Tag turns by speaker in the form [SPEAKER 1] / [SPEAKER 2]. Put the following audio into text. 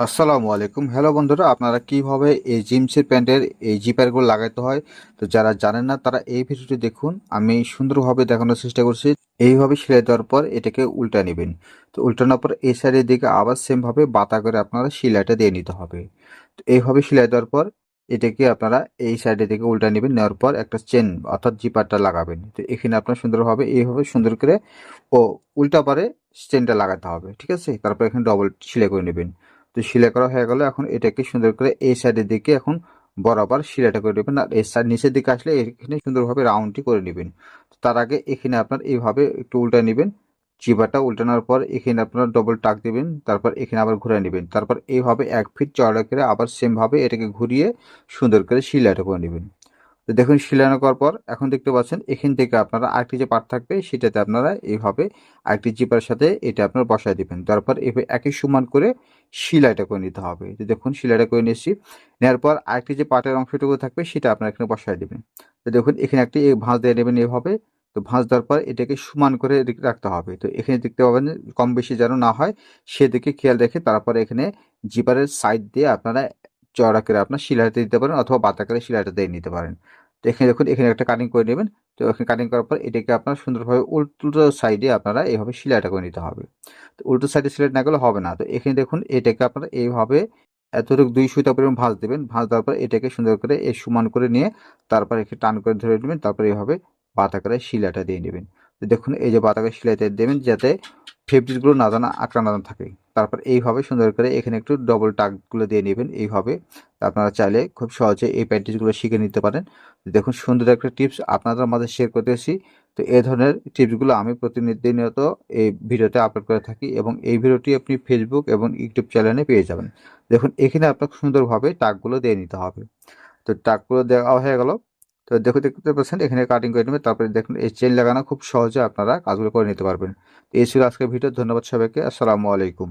[SPEAKER 1] আসসালামু আলাইকুম। হ্যালো বন্ধুরা, আপনারা কিভাবে এই জিন্সের প্যান্টের এই জিপারগুলো লাগাতে হয় তো যারা জানেন না তারা এই ভিডিওটি দেখুন। আমি সুন্দরভাবে দেখানোর চেষ্টা করছি। এইভাবে সেলাই দেওয়ার পর এটাকে উল্টা নেবেন। তো উল্টানোর পর এই সাইডের দিকে আবার সেম ভাবে বাতা করে আপনারা সেলাইটা দিয়ে নিতে হবে। তো এইভাবে সেলাই দেওয়ার পর এটাকে আপনারা এই সাইডের দিকে উল্টা নেবেন, নেওয়ার পর একটা চেন অর্থাৎ জিপারটা লাগাবেন। তো এখানে আপনার সুন্দরভাবে এইভাবে সুন্দর করে ও উল্টা পারে চেনটা লাগাতে হবে, ঠিক আছে? তারপর এখানে ডবল সেলাই করে নেবেন। তো সেলাই করা হয়ে গেল। এখন এটাকে সুন্দর করে এই সাইডের দিকে এখন বরাবর সেলাইটা করে নেবেন, আর এই সাইড নিচের দিকে আসলে এখানে সুন্দরভাবে রাউন্ডটি করে নেবেন। তার আগে এখানে আপনার এইভাবে একটু উল্টা নেবেন। চিবাটা উল্টানোর পর এখানে আপনার ডবল টাক দিবেন, তারপর এখানে আবার ঘুরে নেবেন, তারপর এইভাবে 1 ফিট চওড়া করে আবার সেম ভাবে এটাকে ঘুরিয়ে সুন্দর করে সেলাইটা করে নেবেন। তো দেখুন সেলানো করার পর এখন দেখতে পাচ্ছেন এখান থেকে আপনারা আরেকটি যে পার্ট থাকবে সেটাতে আপনারা এইভাবে আরেকটি জিপার সাথে এটা আপনারা বসায় দিবেন। তারপর এভাবে একই সমান করে সেলাইটা করে নিতে হবে। তো দেখুন সেলাইটা করে নিয়েছি। নেওয়ার পর আরেকটি যে পার্টের অংশটুকু থাকবে সেটা আপনারা এখানে বসায় দিবেন। তো দেখুন এখানে একটি ভাঁজ দিয়ে নেবেন এভাবে। তো ভাঁজ দেওয়ার পর এটাকে সমান করে রাখতে হবে। তো এখানে দেখতে পাবেন কম বেশি যেন না হয় সেদিকে খেয়াল রেখে তারপরে এখানে জিপারের সাইড দিয়ে আপনারা চওড়া করে আপনার সেলাইটা দিতে পারেন অথবা বাতা করে সেলাইটা দিয়ে নিতে পারেন। তো এখানে দেখুন এখানে একটা কাটিং করে নেবেন। তো এখানে কাটিং করার পর এটাকে আপনার সুন্দরভাবে উল্টো সাইডে আপনারা এইভাবে সেলাইটা করে নিতে হবে। তো উল্টো সাইডে সেলাই না করলে হবে না। তো এখানে দেখুন এটাকে আপনারা এইভাবে এতটুকু 2 সুতা পরিমাণ ভাঁজ দেবেন। ভাঁজ দেওয়ার পর এটাকে সুন্দর করে সমান করে নিয়ে তারপর একে টান করে ধরে নেবেন। তারপর এইভাবে বাতা করে সেলাইটা দিয়ে নেবেন। তো দেখুন এই যে বাতা করে সেলাইটা দেবেন যাতে ফেব্রিকগুলো না যেন আঁকড়া না থাকে। তারপর এইভাবে সুন্দর করে এখানে একটু ডবল টাকগুলো দিয়ে নেবেন এইভাবে। আপনারা চাইলে খুব সহজে এই প্যান্টিসগুলো শিখে নিতে পারেন। দেখুন সুন্দর একটা টিপস আপনাদের মাঝে শেয়ার করতেছি। তো এই ধরনের টিপসগুলো আমি প্রতিনিয়ত এই ভিডিওতে আপলোড করে থাকি এবং এই ভিডিওটি আপনি ফেসবুক এবং ইউটিউব চ্যানেলে পেয়ে যাবেন। দেখুন এখানে আপনাকে সুন্দরভাবে টাকগুলো দিয়ে নিতে হবে। তো টাকগুলো দেওয়া হয়ে গেল। তো দেখুন দেখতে পাচ্ছেন এখানে কাটিং করে নেবেন। তারপরে দেখুন এই চেন লাগানো খুব সহজে আপনারা কাজগুলো করে নিতে পারবেন। তো এই ছিল আজকের ভিডিও। ধন্যবাদ সবাইকে। আসসালামু আলাইকুম।